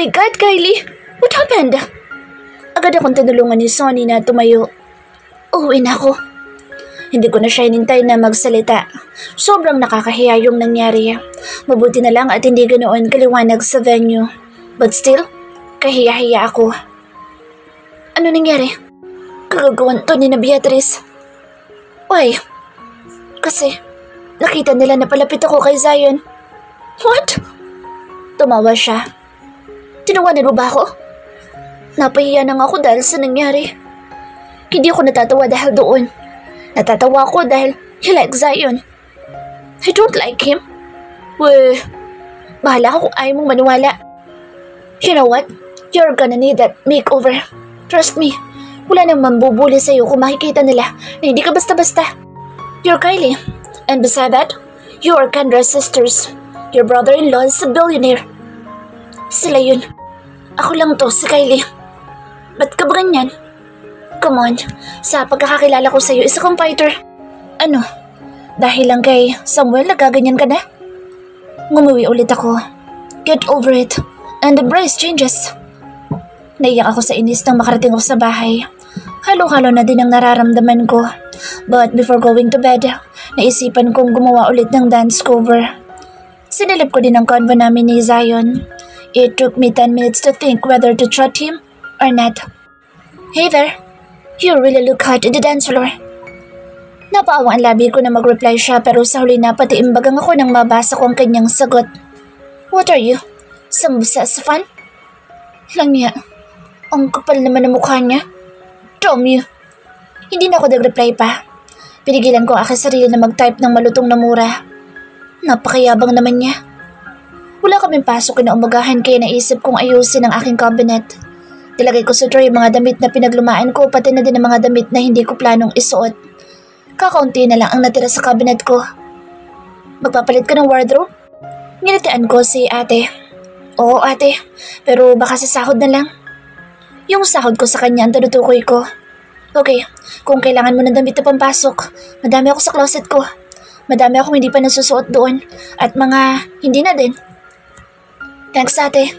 my God, Kylie! What happened? Agad akong tinulungan ni Sonny na tumayo. Uuwi na ako. Hindi ko na siya hinintay na magsalita. Sobrang nakakahiya yung nangyari. Mabuti na lang at hindi ganoon kaliwanag sa venue. But still, kahiya-hiya ako. Ano nangyari? Kagagawan to ni na Beatrice. Why? Kasi, nakita nila na palapit ako kay Zion. What? Tumawa siya. Tinawanan mo ba ako? Napahiya na nga ako dahil sa nangyari. Hindi ako natatawa dahil doon. Natatawa ako dahil he likes Zion. I don't like him. Well, bahala ka kung ayaw mong maniwala. You know what? You're gonna need that makeover. Trust me, wala nang mambubuli sa'yo kung makikita nila na hindi ka basta-basta. You're Kylie. And beside that, you are Kendra's sisters. Your brother-in-law is a billionaire. Sila yun. Ako lang to, si Kylie. Ba't ka ba ganyan? Come on, sa pagkakakilala ko sa'yo, isa kang fighter. Ano? Dahil lang kay Samuel nagaganyan ka na? Ngumuwi ulit ako. Get over it. And embrace changes. Naiyak ako sa inis nang makarating ako sa bahay. Halo-halo na din ang nararamdaman ko. But before going to bed, naisipan kong gumawa ulit ng dance cover. Sinilip ko din ang convo namin ni Zion. It took me 10 minutes to think whether to trot him or not. Hey there, you really look hot in the dance floor. Napaawa ang labi ko na mag-reply siya pero sa huli na pati imbagang ako nang mabasa ko ang kanyang sagot. What are you? Sambusa sa fan? Lang niya. Ang kapal naman ng mukha niya. Damn you. Hindi na ako nag-reply pa. Pinigilan ko ang aking sarili na mag-type ng malutong na mura. Napakayabang naman niya. Wala kaming pasok na umagahan kaya naisip kong ayusin ang aking cabinet. Dilagay ko sa tray mga damit na pinaglumaan ko pati na din ang mga damit na hindi ko planong isuot. Kakaunti na lang ang natira sa cabinet ko. Magpapalit ka ng wardrobe? Nginitian ko si ate. Oo ate, pero baka sa sahod na lang. Yung sahod ko sa kanya ang tinutukoy ko. Okay, kung kailangan mo ng damit na pampasok, madami ako sa closet ko. Madami akong hindi pa nasusuot doon at mga hindi na din. Thanks ate.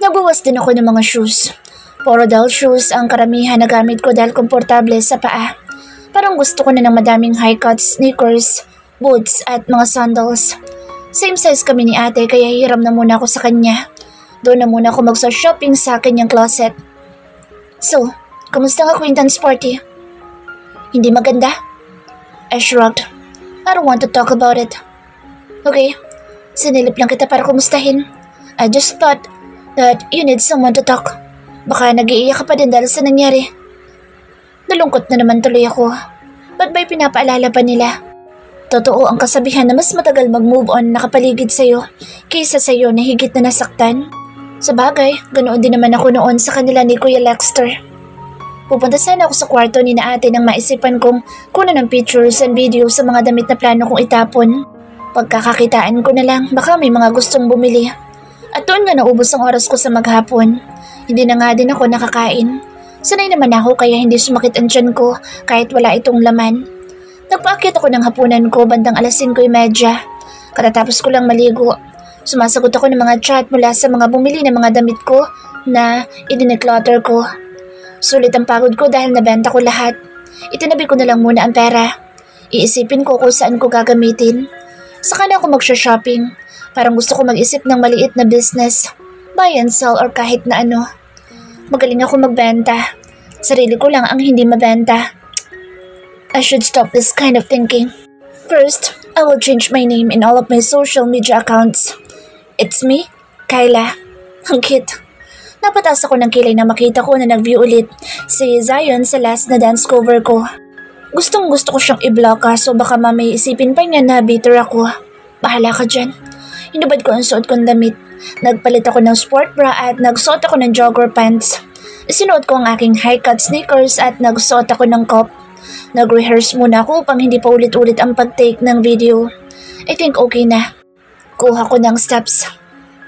Nagbawas din ako ng mga shoes. Puro doll shoes ang karamihan na gamit ko dahil komportable sa paa. Parang gusto ko na ng madaming high-cut sneakers, boots at mga sandals. Same size kami ni ate kaya hiram na muna ako sa kanya. Doon na muna ako magsa-shopping sa kanyang closet. So, kamusta ang acquaintance party? Hindi maganda? I shrugged. I don't want to talk about it. Okay, sinilip lang kita para kumustahin. I just thought that you need someone to talk. Baka nag-iiyak ka pa din dahil sa nangyari. Nalungkot na naman tuloy ako. Ba't ba'y pinapaalala pa nila? Totoo ang kasabihan na mas matagal mag-move on nakapaligid sa'yo kaysa sa'yo na higit na nasaktan. Sa bagay, ganoon din naman ako noon sa kanila ni Kuya Lexter. Pupunta sana ako sa kwarto ni na ate nang maisipan kong kunan ng pictures and videos sa mga damit na plano kong itapon. Pagkakakitaan ko na lang, baka may mga gustong bumili. At doon nga naubos ang oras ko sa maghapon. Hindi na nga din ako nakakain. Sanay naman ako kaya hindi sumakit ang tiyan ko kahit wala itong laman. Nagpaakyat ako ng hapunan ko bandang alas 5:30. Katatapos ko lang maligo. Sumasagot ako ng mga chat mula sa mga bumili ng mga damit ko na idineclutter ko. Sulit ang pagod ko dahil nabenta ko lahat. Itinabi ko na lang muna ang pera. Iisipin ko kung saan ko gagamitin. Saka na ako magsha-shopping. Parang gusto ko mag-isip ng maliit na business. Buy and sell or kahit na ano. Magaling ako magbenta. Sarili ko lang ang hindi mabenta. I should stop this kind of thinking. First, I will change my name in all of my social media accounts. It's me, Kyla. Ang cute. Napataas ako ng kilay na makita ko na nag-view ulit si Zion sa last na dance cover ko. Gustong gusto ko siyang i-block so baka mamay isipin pa niya na bitter ako. Bahala ka dyan. Hinubad ko ang suot kong damit. Nagpalit ako ng sport bra at nagsuot ako ng jogger pants. Isinuot ko ang aking high-cut sneakers at nagsuot ako ng cup. Nag-rehearse muna ako upang hindi pa ulit-ulit ang pag-take ng video. I think okay na. Kuha ko ng steps.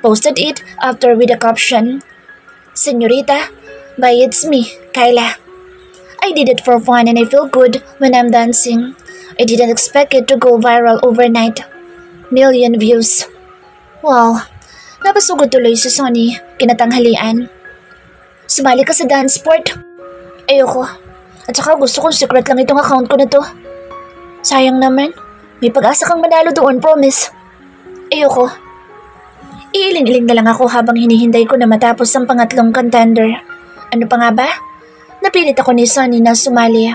Posted it after with a caption. Señorita, by it's me, Kyla. I did it for fun and I feel good when I'm dancing. I didn't expect it to go viral overnight. Million views. Wow, napasugod tuloy si Sonny kinatanghalian. Sumali ka sa dance sport? Ayoko. At saka gusto kong secret lang itong account ko na to. Sayang naman. May pag-asa kang manalo doon, promise. Ayoko. Iiling-iling na lang ako habang hinihintay ko na matapos ang pangatlong contender. Ano pa nga ba? Napilit ako ni Sunny na sumali.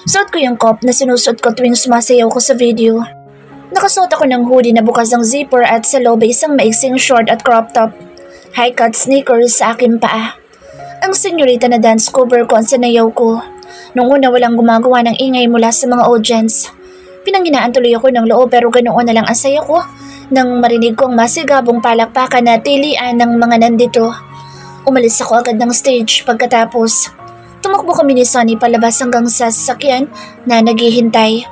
Suot ko yung cup na sinusuot ko tuwing sumasayaw ko sa video. Nakasuot ako ng hoodie na bukas ang zipper at sa loob ay isang maiksing short at crop top. High-cut sneakers sa aking paa. Ang senyorita na dance cover ko ang sinayaw ko. Nung una walang gumagawa ng ingay mula sa mga audience. Pinanghinaan tuloy ako ng loob pero ganoon na lang ang saya ko nang marinig ko ang masigabong palakpakan na tilian ng mga nandito. Umalis ako agad ng stage pagkatapos. Tumakbo kami ni Sunny palabas hanggang sa sasakyan na naghihintay.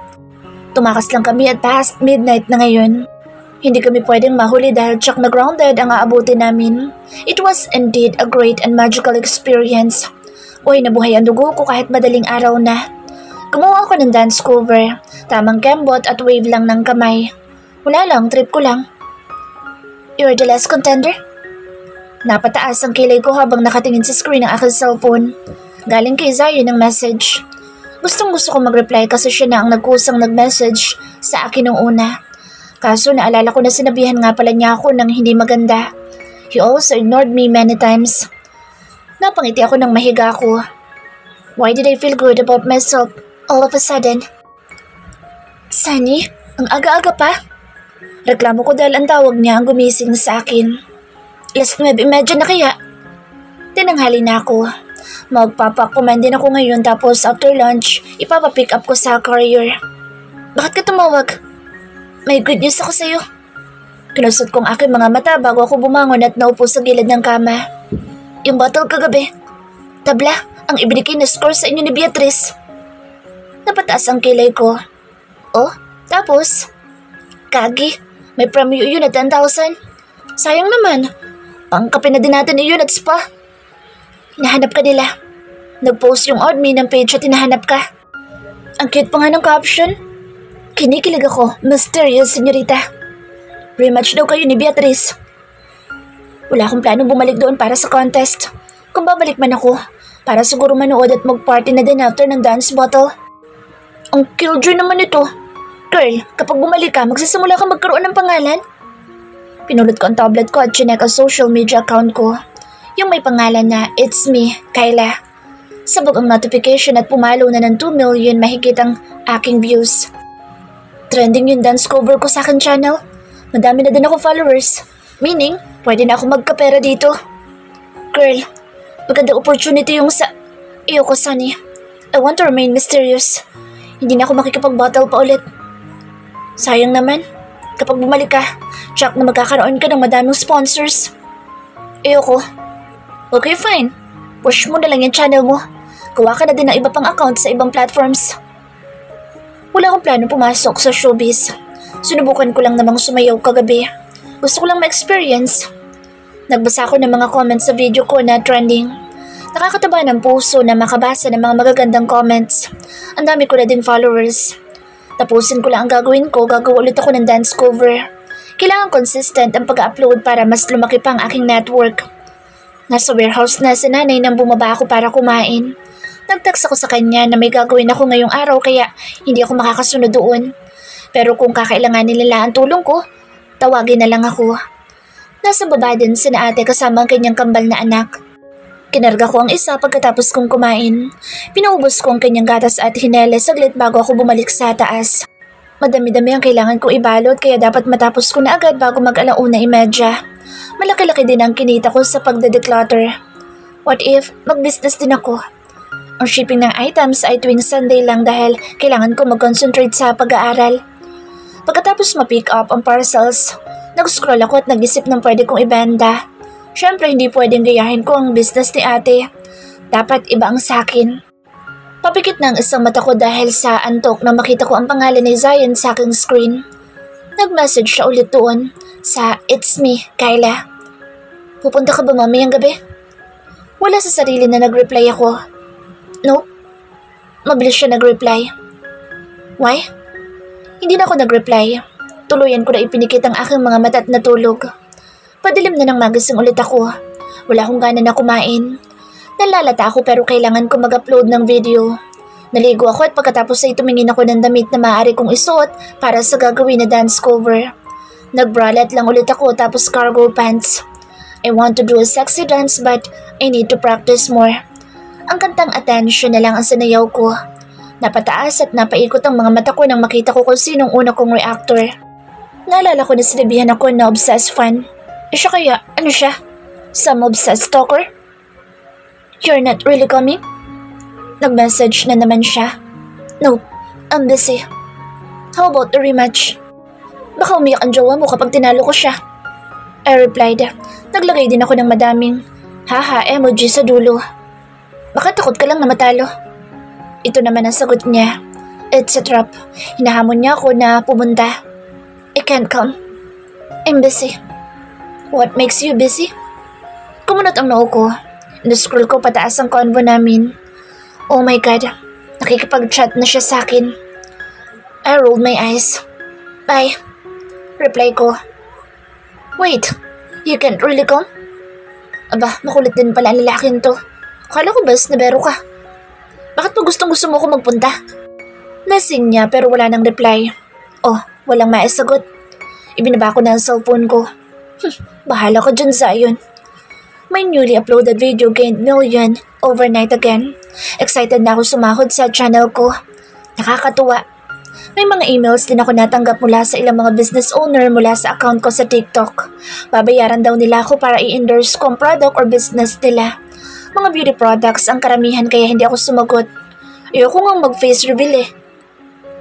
Tumakas lang kami at past midnight na ngayon. Hindi kami pwedeng mahuli dahil tsak na grounded ang aabutin namin. It was indeed a great and magical experience. Uy, nabuhay ang dugo ko kahit madaling araw na. Gumawa ako ng dance cover, tamang kembot at wave lang ng kamay. Wala lang, trip ko lang. You're the last contender? Napataas ang kilay ko habang nakatingin sa screen ng aking cellphone. Galing kay Zion ang message. Gustong gusto ko mag-reply kasi siya na ang nagkusang nag-message sa akin nung una. Kaso naalala ko na sinabihan nga pala niya ako ng hindi maganda. He also ignored me many times. Napangiti ako nang mahiga ko. Why did I feel good about myself all of a sudden? Sunny, ang aga-aga pa. Reklamo ko dahil ang tawag niya ang gumising sa akin. Last 9:30 na kaya. Tinanghali na ako. Magpapakuman din ako ngayon tapos after lunch, ipapapick up ko sa courier. Bakit ka tumawag? May good news ako sa'yo. Kinusot kong aking mga mata bago ako bumangon at naupo sa gilid ng kama. Yung bottle kagabi. Tabla, ang ibinigay na score sa inyo ni Beatrice. Napataas ang kilay ko. Oh, tapos? Kagi, may premyo yun at 10,000. Sayang naman, pangkape na din natin iyon at spa. Hinahanap ka nila. Nag-post yung admin ng page at hinahanap ka. Ang cute pa nga ng caption. Kinikilig ako, mysterious senyorita. Rematch daw kayo ni Beatrice. Wala akong planong bumalik doon para sa contest. Kung babalik man ako, para siguro manood at mag-party na din after ng dance battle. Ang killjoy naman ito. Girl, kapag bumalik ka, magsisimula ka magkaroon ng pangalan? Pinulot ko ang tablet ko at chinek ang social media account ko. Yung may pangalan na It's Me, Kyla. Sabog ang notification at pumalo na ng 2 million mahigit ang aking views. Trending yung dance cover ko sa akin channel. Madami na din ako followers. Meaning, pwede na ako magkapera dito. Girl, magandang opportunity yung sa... Iyo ko, Sunny. I want to remain mysterious. Hindi na ako makikipag-battle pa ulit. Sayang naman. Kapag bumalik ka, tsak na magkakaroon ka ng madaming sponsors. Iyo ko. Okay, fine. Push mo na lang yung channel mo. Gawa ka na din ng iba pang account sa ibang platforms. Wala akong plano pumasok sa showbiz. Sinubukan ko lang namang sumayaw kagabi. Gusto ko lang ma-experience. Nagbasa ako ng mga comments sa video ko na trending. Nakakataba ng puso na makabasa ng mga magagandang comments. Ang dami ko na din followers. Tapusin ko lang ang gagawin ko, gagawa ulit ako ng dance cover. Kailangan consistent ang pag-upload para mas lumaki pa ang aking network. Nasa warehouse na si nanay nang bumaba ako para kumain. Nag-text ako sa kanya na may gagawin ako ngayong araw kaya hindi ako makakasunod doon. Pero kung kakailanganin nila ang tulong ko, tawagin na lang ako. Nasa baba din si na ate kasama ang kanyang kambal na anak. Kinarga ko ang isa pagkatapos kong kumain. Pinaubos ko ang kanyang gatas at hineles saglit bago ako bumalik sa taas. Madami-dami ang kailangan ko ibalot kaya dapat matapos ko na agad bago mag-1:30. Malaki-laki din ang kinita ko sa pagde-declutter. What if mag-business din ako? Ang shipping ng items ay tuwing Sunday lang dahil kailangan ko mag-concentrate sa pag-aaral. Pagkatapos ma-pick up ang parcels, nag-scroll ako at nag-isip ng pwede kong ibenta. Siyempre hindi pwedeng gayahin ko ang business ni ate. Dapat iba ang sakin. Papikit na ang isang mata ko dahil sa antok na makita ko ang pangalan ni Zion sa aking screen. Nag-message siya ulit doon sa It's Me, Kyla. Pupunta ka ba mamayang gabi? Wala sa sarili na nag-reply ako. Nope. Mabilis siya nag-reply. Why? Hindi na ako nag-reply. Tuluyan ko na ipinikit ang aking mga mata at natulog. Padilim na nang magising ulit ako. Wala akong gana na kumain. Nalalata ako pero kailangan ko mag-upload ng video. Naligo ako at pagkatapos ay tumingin ako ng damit na maaari kong isuot para sa gagawin na dance cover. Nag-bralette lang ulit ako tapos cargo pants. I want to do a sexy dance but I need to practice more. Ang kantang Attention na lang ang sinayaw ko. Napataas at napaikot ang mga mata ko nang makita ko kung sinong una kong reactor. Naalala ko na sinabihan ako na obsessed fan. Siya kaya, ano siya? Some obsessed stalker? You're not really coming? Nag-message na naman siya. No, I'm busy. How about the rematch? Baka umiyak ang jowa mo kapag tinalo ko siya. I replied. Naglagay din ako ng madaming haha emoji sa dulo. Baka takot ka lang na matalo. Ito naman ang sagot niya. It's a trap. Hinahamon niya ako na pumunta. I can't come. I'm busy. What makes you busy? Kumunot ang noo ko. Na-scroll ko pataas ang convo namin. Oh my God, nakikipag-chat na siya sa akin. I rolled my eyes. Bye. Reply ko. Wait, you can't really come? Aba, makulit din pala ang lalaking to. Akala ko bas nabero ka. Bakit mo gustong-gusto mo ko magpunta? Lasing niya pero wala nang reply. Oh, walang maisagot. Ibinaba ko na ang cellphone ko. Bahala ka dyan, Zion. My newly uploaded video gained million overnight again. Excited na ako sumahod sa channel ko. Nakakatuwa. May mga emails din ako natanggap mula sa ilang mga business owner mula sa account ko sa TikTok. Babayaran daw nila ako para i-endorse ko ang product or business nila. Mga beauty products ang karamihan kaya hindi ako sumagot. Ayoko nga mag-face reveal eh.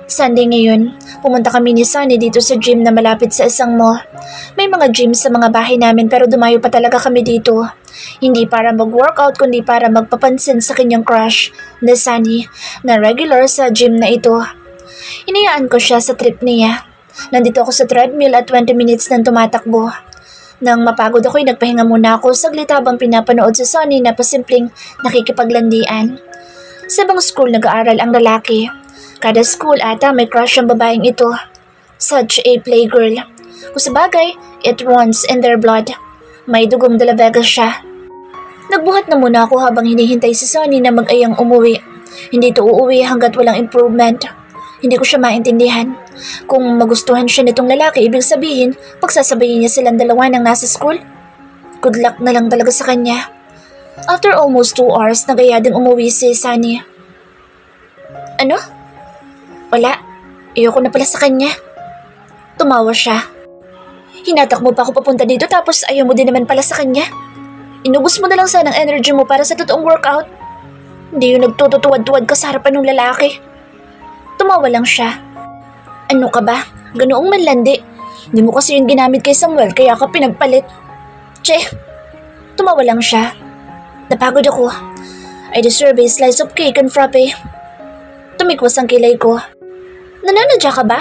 Sunday ngayon, pumunta kami ni Sunny dito sa gym na malapit sa isang mall. May mga gym sa mga bahay namin pero dumayo pa talaga kami dito. Hindi para mag-workout kundi para magpapansin sa kanyang crush na Sunny na regular sa gym na ito. Inayaan ko siya sa trip niya. Nandito ako sa treadmill at 20 minutes nang tumatakbo. Nang mapagod ako'y nagpahinga muna ako saglit habang pinapanood sa Sunny na pasimpleng nakikipaglandian. Sa ibang school nag-aaral ang lalaki. Kada school ata may crush ang babaeng ito. Such a playgirl. Kung sabagay, it runs in their blood. May dugong de la Vega siya. Nagbuhat na muna ako habang hinihintay si Sunny na mag-ayang umuwi. Hindi to uuwi hanggat walang improvement. Hindi ko siya maintindihan. Kung magustuhan siya nitong lalaki, ibig sabihin, pagsasabayin niya silang dalawa ng nasa school. Good luck na lang talaga sa kanya. After almost 2 hours, nag-aya ding umuwi si Sunny. Ano? Wala. Ayoko na pala sa kanya. Tumawa siya. Hinatak mo pa ako papunta dito tapos ayaw mo din naman pala sa kanya. Inubos mo na lang sana ang energy mo para sa totoong workout. Hindi yung nagtututuwad-tuwad ka sa harapan ng lalaki. Tumawa lang siya. Ano ka ba? Ganoong manlandi. Hindi mo kasi yung ginamit kay Samuel kaya ka pinagpalit. Che! Tumawa lang siya. Napagod ako. I deserve a slice of cake and frappe. Tumikwas ang kilay ko. Nananadya ka ba?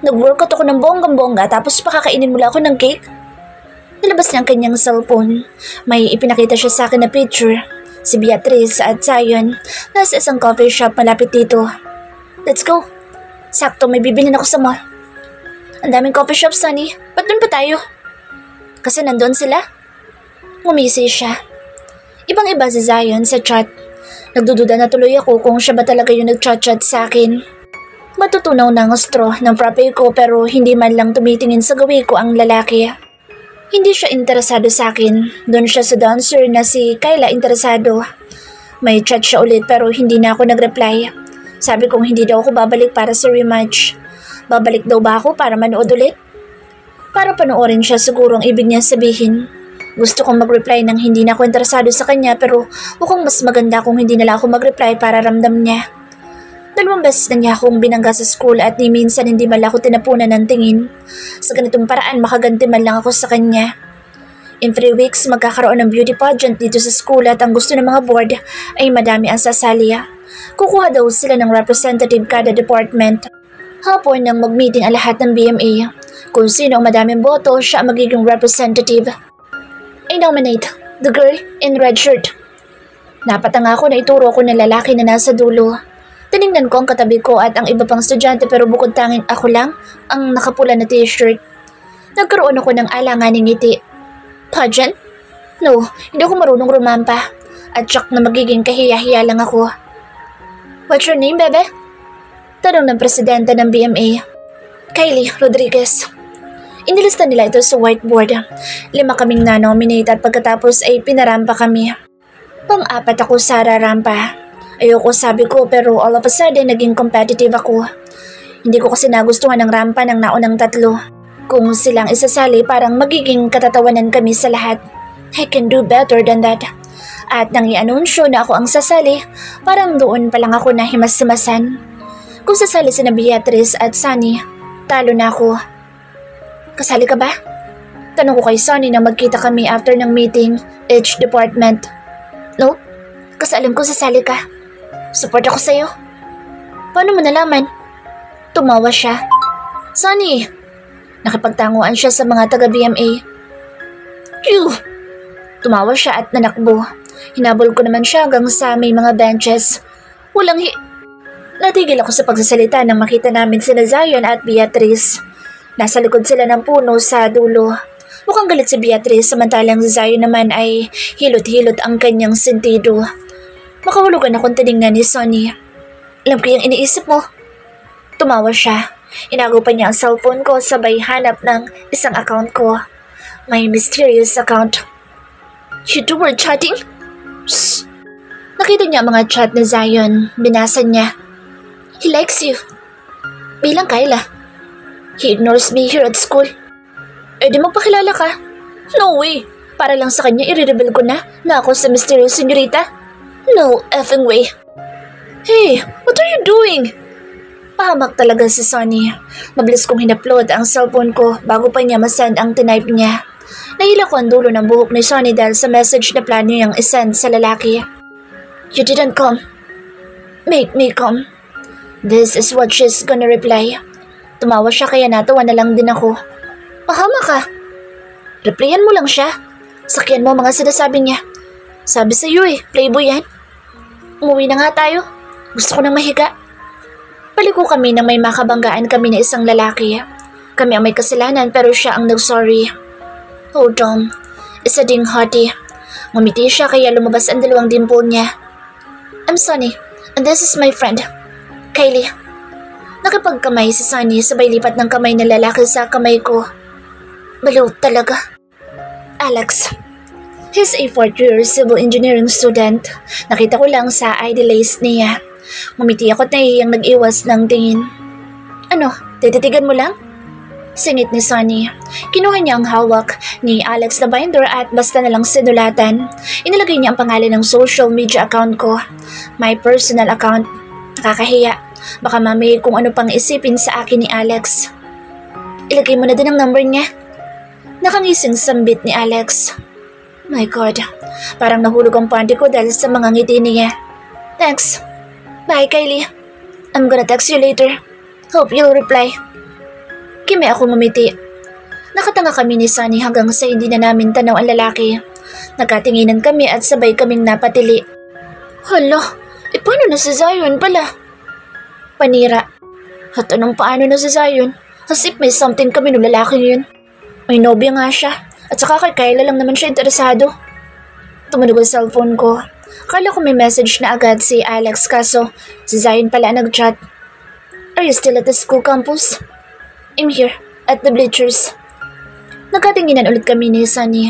Nag-workout ako ng bonggang-bongga tapos pakakainin mo lang ako ng cake? Nilabas niya ang kanyang cellphone. May ipinakita siya sa akin na picture. Si Beatrice at Zion nasa isang coffee shop malapit dito. Let's go. Sakto may bibilin ako sa mall. Ang daming coffee shop, Sunny. Ba't dun pa tayo? Kasi nandun sila. Ngumisi siya. Ibang-iba si Zion sa chat. Nagdududa na tuloy ako kung siya ba talaga yung nag-chat-chat sa akin. Matutunaw na ang straw ng frappe ko pero hindi man lang tumitingin sa gawi ko ang lalaki. Hindi siya interesado sa akin. Doon siya sa dancer na si Kyla interesado. May chat siya ulit pero hindi na ako nag-reply. Sabi kong hindi daw ako babalik para sa rematch. Babalik daw ba ako para manood ulit? Para panoorin siya siguro ang ibig niya sabihin. Gusto kong mag-reply nang hindi na ako interesado sa kanya pero mukhang mas maganda kung hindi na lang ako mag-reply para ramdam niya. 2 beses na niya akong binangga sa school at ni minsan hindi man ako tinapunan ng tingin. Sa ganitong paraan makaganti man lang ako sa kanya. In 3 weeks magkakaroon ng beauty pageant dito sa school at ang gusto ng mga board ay madami ang sasali. Kukuha daw sila ng representative kada department. Hapon nang mag-meeting ang lahat ng BMA. Kung sino ang madaming boto, siya ang magiging representative. I nominate the girl in red shirt. Napatanga ako na ituro ko ng lalaki na nasa dulo. Tinignan ko ang katabi ko at ang iba pang estudyante pero bukod tanging ako lang ang nakapula na t-shirt. Nagkaroon ako ng alanganing ngiti. Pageant? No, hindi ako marunong rumampa. At tsak na magiging kahiya-hiya lang ako. What's your name, bebe? Tanong ng presidente ng BMA. Kylie Rodriguez. Inilista nila ito sa whiteboard. 5 kaming na-nominate at pagkatapos ay pinarampa kami. Pang-4 ako sa rarampa. Ayoko sabi ko pero all of a sudden naging competitive ako. Hindi ko kasi nagustuhan ng rampa ng naunang 3. Kung silang isasali parang magiging katatawanan kami sa lahat. I can do better than that. At nang i-anunsyo na ako ang sasali, parang doon pa lang ako nahimas-himasan. Kung sasali sina Beatrice at Sunny, talo na ako. Kasali ka ba? Tanong ko kay Sunny nang magkita kami after ng meeting, each department. No, kasi alam ko sasali ka. Support ako sa'yo. Paano mo nalaman? Tumawa siya. Sunny! Nakipagtanguan siya sa mga taga-BMA. Phew! Tumawa siya at nanakbo. Hinabol ko naman siya hanggang sa may mga benches. Natigil ako sa pagsasalita nang makita namin sina Zion at Beatrice. Nasa likod sila ng puno sa dulo. Mukhang galit si Beatrice samantalang si Zion naman ay hilot-hilot ang kanyang sentido. Makahulugan akong tinignan ni Sonny. Alam ko yung iniisip mo. Tumawa siya. Inago pa niya ang cellphone ko sabay hanap ng isang account ko. My mysterious account. You two were chatting? Shh! Nakita niya ang mga chat ni Zion. Binasa niya. He likes you. Bilang Kyla. He ignores me here at school. Eh di magpakilala ka. No way. Para lang sa kanya i-reveal ko na ako sa mysterious senyorita. No effing way. Hey, what are you doing? Pahamak talaga si Sonny. Mabilis kong hinupload ang cellphone ko bago pa niya masend ang tinype niya. Nahila ko ang dulo ng buhok ni Sonny dahil sa message na plano niyang isend sa lalaki. You didn't come. Make me come. This is what she's gonna reply. Tumawa siya kaya natawa na lang din ako. Pahamak ka. Replyan mo lang siya. Sakyan mo mga sinasabi niya. Sabi sa'yo playboy yan. Umuwi na nga tayo. Gusto ko nang mahiga. Paliko kami nang may makabanggaan kami na isang lalaki. Kami ang may kasalanan pero siya ang nag-sorry. Oh, Dom. Isa ding hottie. Ngumiti siya kaya lumabas ang 2 dimple niya. I'm Sonny, and this is my friend, Kylie. Nakipagkamay si Sonny sabay lipat ng kamay ng lalaki sa kamay ko. Baliw talaga. Alex. He's a 4th-year civil engineering student. Nakita ko lang sa ID lace niya. Ngumiti ako at nahihiyang nag-iwas ng tingin. Ano, tititigan mo lang? Singit ni Sonny. Kinuha niya ang hawak ni Alex na binder at basta na lang sinulatan. Inilagay niya ang pangalan ng social media account ko. My personal account. Nakakahiya. Baka mamaya kung ano pang isipin sa akin ni Alex. Ilagay mo na din ang number niya. Nakangising sambit ni Alex. My God. Parang nahulog ang panty ko dahil sa mga ngiti niya. Thanks. Bye, Kylie. I'm gonna text you later. Hope you'll reply. Kime ako ngumiti. Nakatanga kami ni Sunny hanggang sa hindi na namin tanaw ang lalaki. Nagkatinginan kami at sabay kaming napatili. Hala, paano na si Zion pala? Panira. At anong paano na si Zion? As if may something kami ng lalaking yun. May nobya nga siya. At saka kay Kyla lang naman siya interesado. Tumunog ang cellphone ko. Akala ko may message na agad si Alex kaso si Zion pala nag-chat. Are you still at the school campus? I'm here, at the bleachers. Nagkatinginan ulit kami ni Sunny.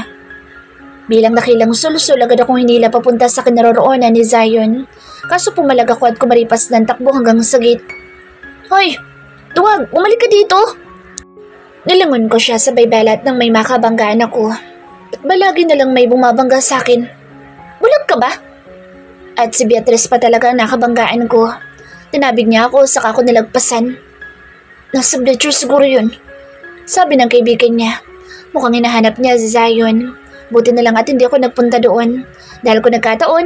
Bilang dakilang sul-sul agad akong hinila papunta sa kinaroroonan ni Zion. Kaso pumalag ako at kumaripas ng takbo hanggang sa gate. Hoy! Duwag! Umalik ka dito! Nilangon ko siya sabay balat nang may makabanggaan ako. At balagi na lang may bumabangga sa akin. Bulag ka ba? At si Beatrice pa talaga ang nakabanggaan ko. Tinabig niya ako saka ako nilagpasan. Nasa bleacher siguro yun. Sabi ng kaibigan niya. Mukhang hinahanap niya si Zion. Buti na lang at hindi ako nagpunta doon. Dahil kung nagkataon,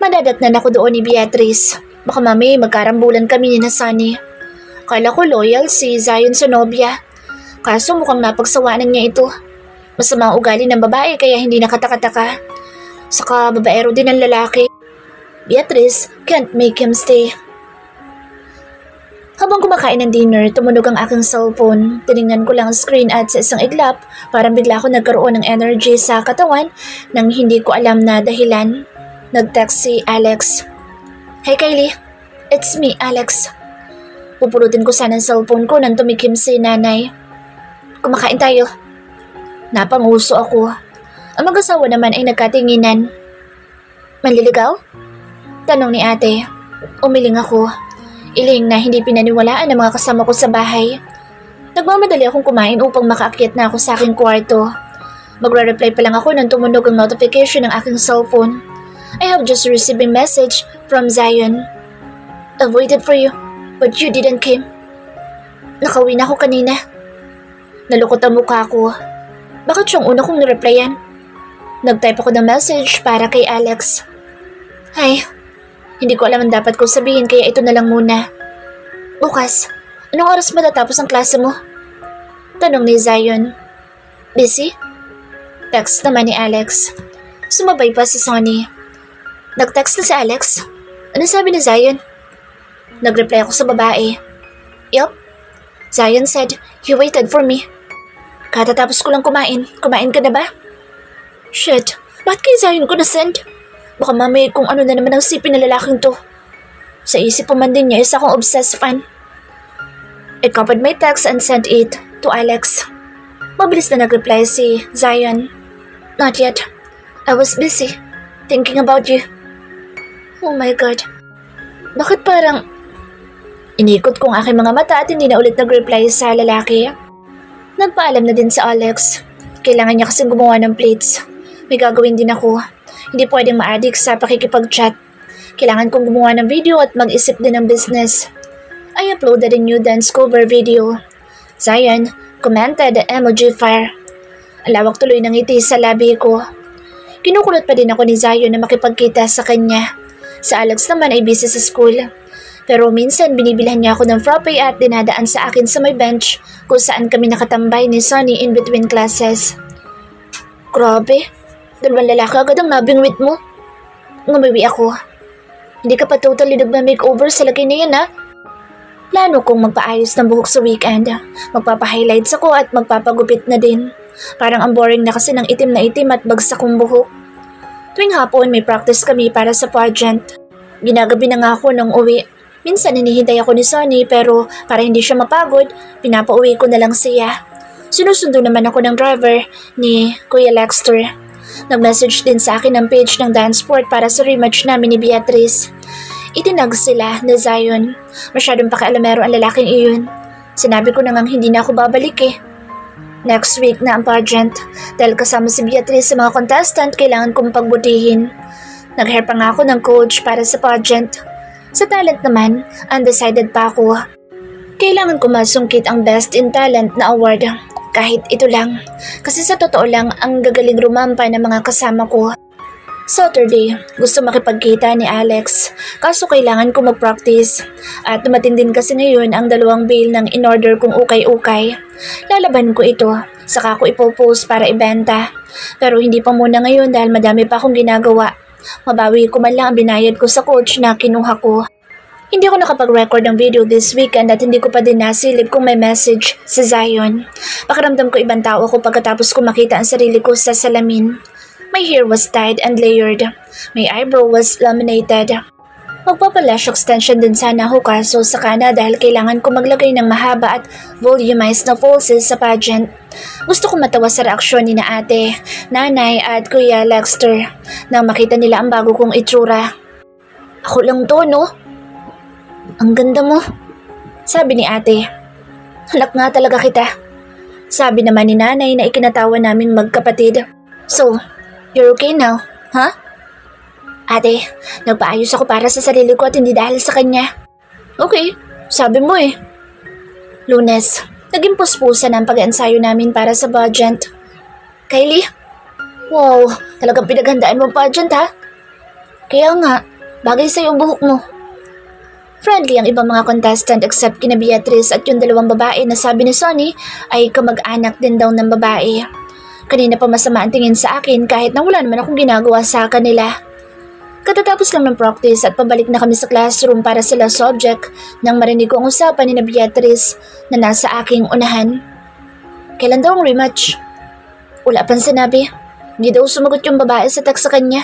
madadatnan ako doon ni Beatrice. Baka mami magkarambulan kami ni na Sunny. Kala ko loyal si Zion sa nobya. Kaso mukhang napagsawanan niya ito. Masama ang ugali ng babae kaya hindi nakataka-taka. Saka babaero din ang lalaki. Beatrice can't make him stay. Habang kumakain ng dinner, tumunog ang aking cellphone. Tinignan ko lang ang screen at sa isang iglap, parang bigla ako nagkaroon ng energy sa katawan nang hindi ko alam na dahilan. Nag-text si Alex. "Hey Kylie, it's me, Alex." Pupulutin ko sana ang cellphone ko nang tumikim si nanay. "Kumakain tayo." Napanguso ako. Ang mag-asawa naman ay nagkatinginan. "Manliligaw?" Tanong ni ate. Umiling ako. Iling na hindi pinaniwalaan ng mga kasama ko sa bahay. Nagmamadali akong kumain upang makaakyat na ako sa aking kwarto. Magre-reply pa lang ako nang tumunog ang notification ng aking cellphone. I have just received a message from Zion. "I've waited for you, but you didn't came." Nakauwi na ako kanina. Nalukot ang mukha ko. Bakit siyang una kong nireplyan? Nag-type ako ng message para kay Alex. "Hi. Hindi ko alam ang dapat ko sabihin kaya ito na lang muna. Bukas, anong oras matatapos ang klase mo?" Tanong ni Zion. "Busy?" Text naman ni Alex. Sumabay pa si Sonny. Nag-text na si Alex? Ano sabi ni Zion? Nag-reply ako sa babae. "Yup." Zion said, "You waited for me." Katatapos ko lang kumain. Kumain ka na ba? Shit, bakit kay Zion ko na-send? Baka mamaya kung ano na naman ang sipin na lalaking to. Sa isip pa man din niya, isa akong obsessed fan. I copied my text and sent it to Alex. Mabilis na nag-reply si Zion. "Not yet. I was busy thinking about you." Oh my God. Bakit parang... Inikot ko ang aking mga mata at hindi na ulit nag-reply sa lalaki. Nagpaalam na din sa Alex. Kailangan niya kasing gumawa ng plates. May gagawin din ako. Hindi pwedeng ma-addict sa pakikipag-chat. Kailangan kong gumawa ng video at mag-isip din ng business. I uploaded a new dance cover video. Zion commented emoji fire. Alawak tuloy ng ngiti sa labi ko. Kinukulot pa din ako ni Zion na makipagkita sa kanya. Sa Alex naman ay busy sa school. Pero minsan binibilhan niya ako ng frappe at dinadaan sa akin sa may bench kung saan kami nakatambay ni Sonny in between classes. Grabe. Dalawang lalaki agad ang nabingwit mo. Ngumiwi ako. Hindi ka pa totally nagma-makeover sa lagay na yan, ha? Plano kong magpaayos ng buhok sa weekend. Magpapa-highlights ako at magpapagupit na din. Parang ang boring na kasi ng itim na itim at bagsak kong buhok. Tuwing hapon may practice kami para sa pageant. Ginagabi na nga ako nung uwi. Minsan hinihintay ako ni Sonny pero para hindi siya mapagod, pinapauwi ko na lang siya. Sinusundo naman ako ng driver ni Kuya Lexter. Nag-message din sa akin ng page ng dance sport para sa rematch namin ni Beatrice. Itinag sila ni Zion. Masyadong pakialamero ang lalaking iyon. Sinabi ko na ngang hindi na ako babalik eh. Next week na ang pageant. Dahil kasama si Beatrice sa mga contestant, kailangan kong pagbutihin. Nag-hair pa nga ako ng coach para sa pageant. Sa talent naman, undecided pa ako. Kailangan ko masungkit ang Best in Talent na award. Kahit ito lang. Kasi sa totoo lang, ang gagaling rumampa ng mga kasama ko. Saturday, gusto makipagkita ni Alex. Kaso kailangan ko mag-practice. At dumating din kasi ngayon ang 2 bail ng in-order kong ukay-ukay. Lalaban ko ito. Saka ko ipopost para ibenta. Pero hindi pa muna ngayon dahil madami pa akong ginagawa. Mabawi ko man lang ang binayad ko sa coach na kinuha ko. Hindi ako nakapag-record ng video this weekend at hindi ko pa din nasilip kung may message sa Zion. Pakiramdam ko ibang tao ako pagkatapos ko makita ang sarili ko sa salamin. My hair was tied and layered. My eyebrow was laminated. Magpapalash extension din sana ako kaso saka na dahil kailangan ko maglagay ng mahaba at volumized na falsies sa pageant. Gusto ko matawa sa reaksyon ni na ate, nanay at Kuya Lexter nang makita nila ang bago kong itsura. Ako lang to, no? Ang ganda mo, sabi ni ate. Halak nga talaga kita, sabi naman ni nanay na ikinatawa naming magkapatid. So, you're okay now, huh? Ate, nagpaayos ako para sa sarili ko at hindi dahil sa kanya. Okay, sabi mo eh. Lunes, naging puspusan ang pag-ensayo namin para sa pageant. Kylie, wow, talagang pinaghandaan mo pageant ha? Kaya nga, bagay sa'yo ang buhok mo. Friendly ang ibang mga contestant except kina Beatrice at yung 2 babae na sabi ni Sonny ay kamag-anak din daw ng babae. Kanina pa masama ang tingin sa akin kahit na wala naman akong ginagawa sa kanila. Katatapos lang ng practice at pabalik na kami sa classroom para sa last subject nang marinig ko ang usapan ni na Beatrice na nasa aking unahan. Kailan daw ang rematch? Wala pang sinabi. Hindi daw sumagot yung babae sa text sa kanya.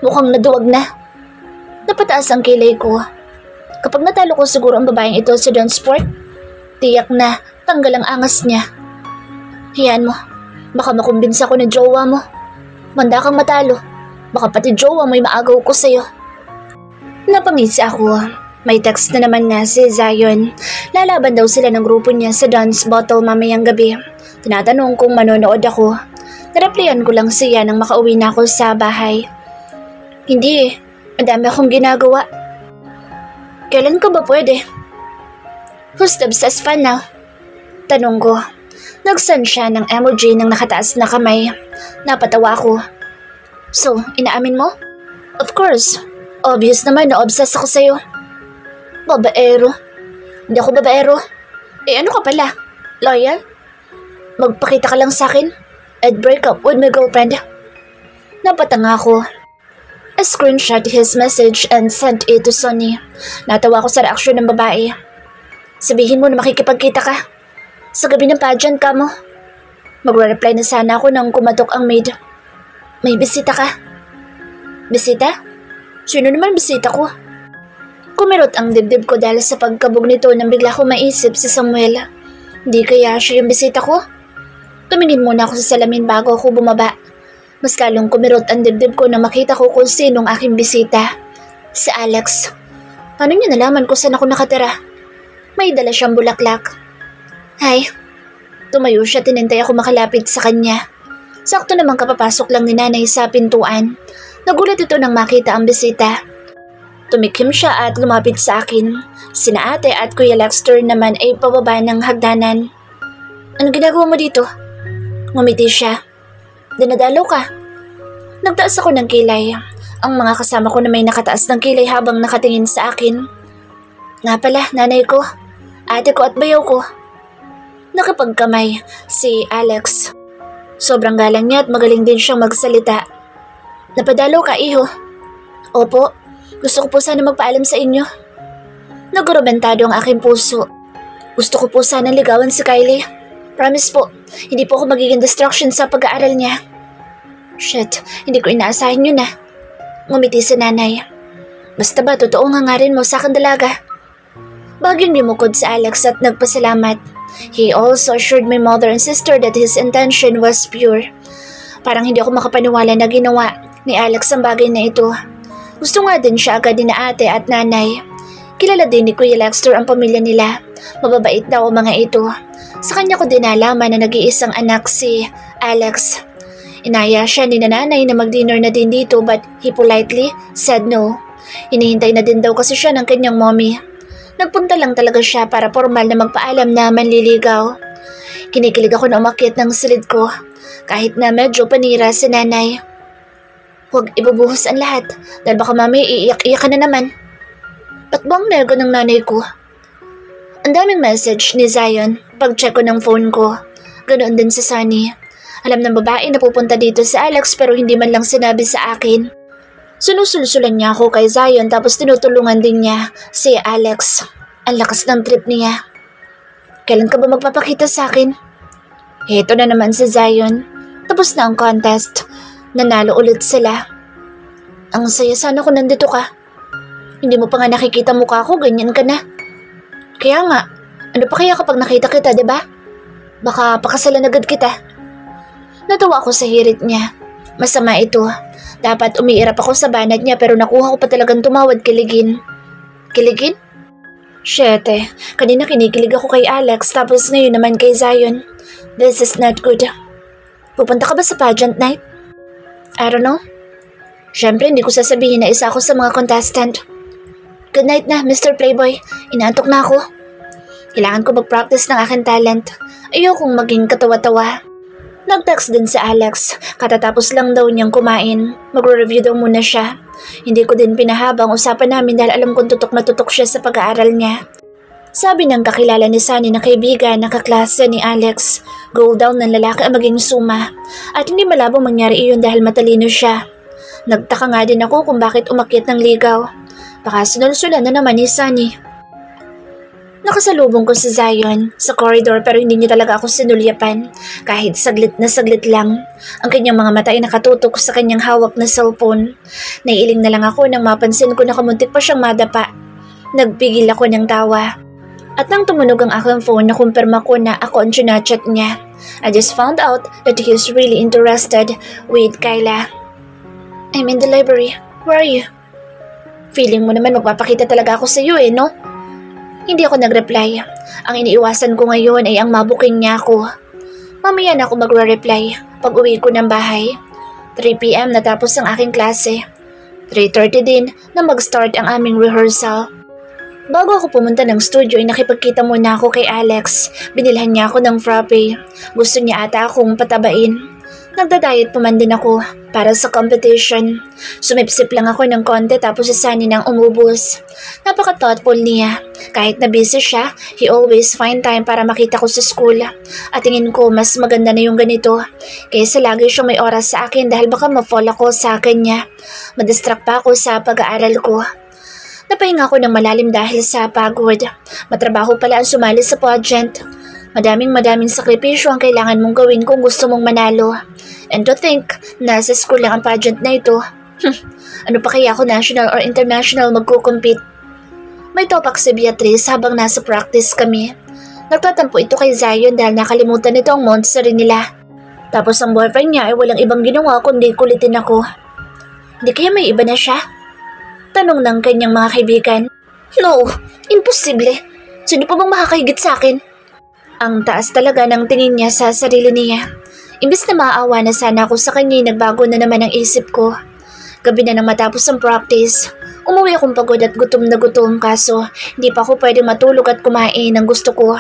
Mukhang naduwag na. Napataas ang kilay ko. Kapag natalo ko siguro ang babaeng ito sa dance sport, tiyak na tanggal ang angas niya. Hayaan mo, baka makumbinsa ko na jowa mo. Manda kang matalo. Baka pati jowa mo'y maagaw ko sa'yo. Napangisi ako. May text na naman nga si Zion. Lalaban daw sila ng grupo niya sa dance battle mamayang gabi. Tinatanong kung manonood ako. Nareplyan ko lang siya nang makauwi na ako sa bahay. Hindi, madami akong ginagawa. Kailan ka ba pwede? Who's the obsessed fan now? Tanong ko. Nagsan siya ng emoji ng nakataas na kamay. Napatawa ako. So, inaamin mo? Of course. Obvious naman na obsessed ako sa'yo. Babaero. Hindi ako babaero. Ano ka pala? Loyal? Magpakita ka lang sa'kin? I'd break up with my girlfriend. Napatanga ako. I screenshot his message and sent it to Sonny. Natawa ko sa reaksyon ng babae. Sabihin mo na makikipagkita ka. Sa gabi ng pageant ka mo. Magre-reply na sana ako nang kumatok ang maid. May bisita ka. Bisita? Sino naman bisita ko? Kumirot ang dibdib ko dahil sa pagkabog nito nang bigla ko maisip si Samuel. Hindi kaya siya yung bisita ko? Tumingin muna ako sa salamin bago ako bumaba. Mas lalong kumirot ang dibdib ko nang makita ko kung sinong aking bisita. Si Alex. Paano niya nalaman kung saan ako nakatira? May dala siyang bulaklak. Hi. Tumayo siya, tinintay ako makalapit sa kanya. Sakto namang kapapasok lang ni nanay sa pintuan. Nagulat ito nang makita ang bisita. Tumikim siya at lumapit sa akin. Sina ate at Kuya Lexter naman ay pababa ng hagdanan. Ano ginagawa mo dito? Ngumiti siya. Dinadalaw ka. Nagtaas ako ng kilay. Ang mga kasama ko na may nakataas ng kilay habang nakatingin sa akin. Nga pala, nanay ko, ate ko at bayaw ko. Nakapagkamay si Alex. Sobrang galang niya at magaling din siyang magsalita. Napadalo ka, iho? Opo, gusto ko po sana magpaalam sa inyo. Nagurumentado ang aking puso. Gusto ko po sana ligawan si Kylie. Promise po, hindi po ako magiging distraction sa pag-aaral niya. Shit, hindi ko inaasahin yun ah. Ngumiti si nanay. Basta ba, totoo nga nga rin mo sa akin dalaga. Bagyong lumukod si Alex at nagpasalamat. He also assured my mother and sister that his intention was pure. Parang hindi ako makapaniwala na ginawa ni Alex ang bagay na ito. Gusto nga din siya agad ni na ate at nanay. Kilala din ni Kuya Lexter ang pamilya nila. Mababait daw ang mga ito. Sa kanya ko din nalaman na nag-iisang anak si Alex. Inaya siya ni nanay na mag-dinner na din dito but he politely said no. Hinihintay na din daw kasi siya ng kanyang mommy. Nagpunta lang talaga siya para formal na magpaalam na manliligaw. Kinikilig ako na umakyat ng silid ko, kahit na medyo panira si nanay. Huwag ibubuhos ang lahat, dahil baka mami iiyak-iyak ka na naman. Ba't bang nego ng nanay ko? Ang daming message ni Zion pag-check ko ng phone ko. Ganoon din si Sunny. Alam ng babae na pupunta dito si Alex pero hindi man lang sinabi sa akin. Sinusulsulan niya ako kay Zion tapos tinutulungan din niya si Alex. Ang lakas ng trip niya. Kailan ka ba magpapakita sa akin? Heto na naman si Zion. Tapos na ang contest. Nanalo ulit sila. Ang saya sana kung nandito ka. Hindi mo pa nga nakikita mukha ko, ganyan ka na. Kaya nga, ano pa kaya kapag nakita kita, diba? Baka pakasalan agad kita. Natawa ako sa hirit niya. Masama ito. Dapat umiirap ako sa banat niya pero nakuha ko pa talagang tumawad kiligin. Kiligin? Shete, kanina kinikilig ako kay Alex tapos ngayon naman kay Zion. This is not good. Pupunta ka ba sa pageant night? I don't know. Siyempre hindi ko sasabihin na isa ako sa mga contestant. Good night na, Mr. Playboy. Inaantok na ako. Kailangan ko mag-practice ng aking talent. Ayokong maging katawa-tawa. Nag-text din si Alex. Katatapos lang daw niyang kumain. Magre-review daw muna siya. Hindi ko din pinahabang usapan namin dahil alam kong tutok na tutok siya sa pag-aaral niya. Sabi ng kakilala ni Sunny na kaibigan na kaklase ni Alex, goal down ng lalaki ang maging suma. At hindi malabong mangyari iyon dahil matalino siya. Nagtaka nga din ako kung bakit umakyat ng ligaw. Baka sinulsulan na naman ni Sunny. Nakasalubong ko si Zion sa corridor pero hindi niya talaga ako sinulyapan. Kahit saglit na saglit lang. Ang kanyang mga mata ay nakatutok sa kanyang hawak na cellphone. Naiiling na lang ako nang mapansin ko na kamuntik pa siyang madapa. Nagpigil ako ng tawa. At nang tumunog ang aking phone, nakumpirma ko na ako ang chinachat niya. I just found out that he is really interested with Kyla. I'm in the library. Where are you? Feeling mo naman magpapakita talaga ako sa iyo no? Hindi ako nag-reply. Ang iniiwasan ko ngayon ay ang mabuking niya ako. Mamaya na ako magre-reply pag uwi ko ng bahay. 3 p.m. natapos ang aking klase. 3:30 din na mag-start ang aming rehearsal. Bago ako pumunta ng studio ay nakipagkita muna ako kay Alex. Binilhan niya ako ng frappe. Gusto niya ata akong patabain. Nagda-diet pa man din ako para sa competition. Sumipsip lang ako ng konti tapos si Sunny nang umubos. Napaka-thoughtful niya. Kahit na busy siya, he always find time para makita ko sa school. At tingin ko mas maganda na yung ganito. Kaysa lagi siyang may oras sa akin dahil baka ma-fall ako sa kanya. Madistract pa ako sa pag-aaral ko. Napahinga ako ng malalim dahil sa pagod. Matrabaho pala ang sumali sa pageant. Madaming sakripisyo ang kailangan mong gawin kung gusto mong manalo. And to think, nasa school lang ang pageant na ito. Ano pa kaya ako national or international magkukumpit? May topak si Beatrice habang nasa practice kami. Nagtatampo ito kay Zion dahil nakalimutan nito ang monster nila. Tapos ang boyfriend niya ay walang ibang ginawa kundi kulitin ako. Hindi kaya may iba na siya? Tanong ng kanyang mga kaibigan. No, imposible. Sino pa bang makakahigit sa akin? Ang taas talaga ng tingin niya sa sarili niya. Imbis na maaawa na sana ako sa kanya, nagbago na naman ang isip ko. Gabi na nang matapos ang practice. Umuwi akong pagod at gutom na gutom kaso hindi pa ako pwede matulog at kumain ng gusto ko.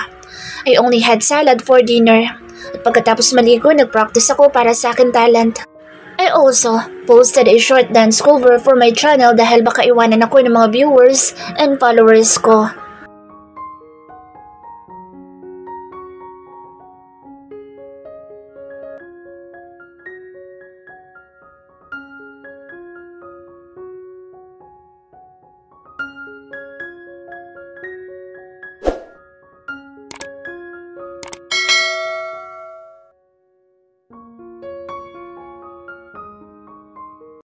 I only had salad for dinner. At pagkatapos maligo, nagpractice ako para sa akin talent. I also posted a short dance cover for my channel dahil baka iwanan ako ng mga viewers and followers ko.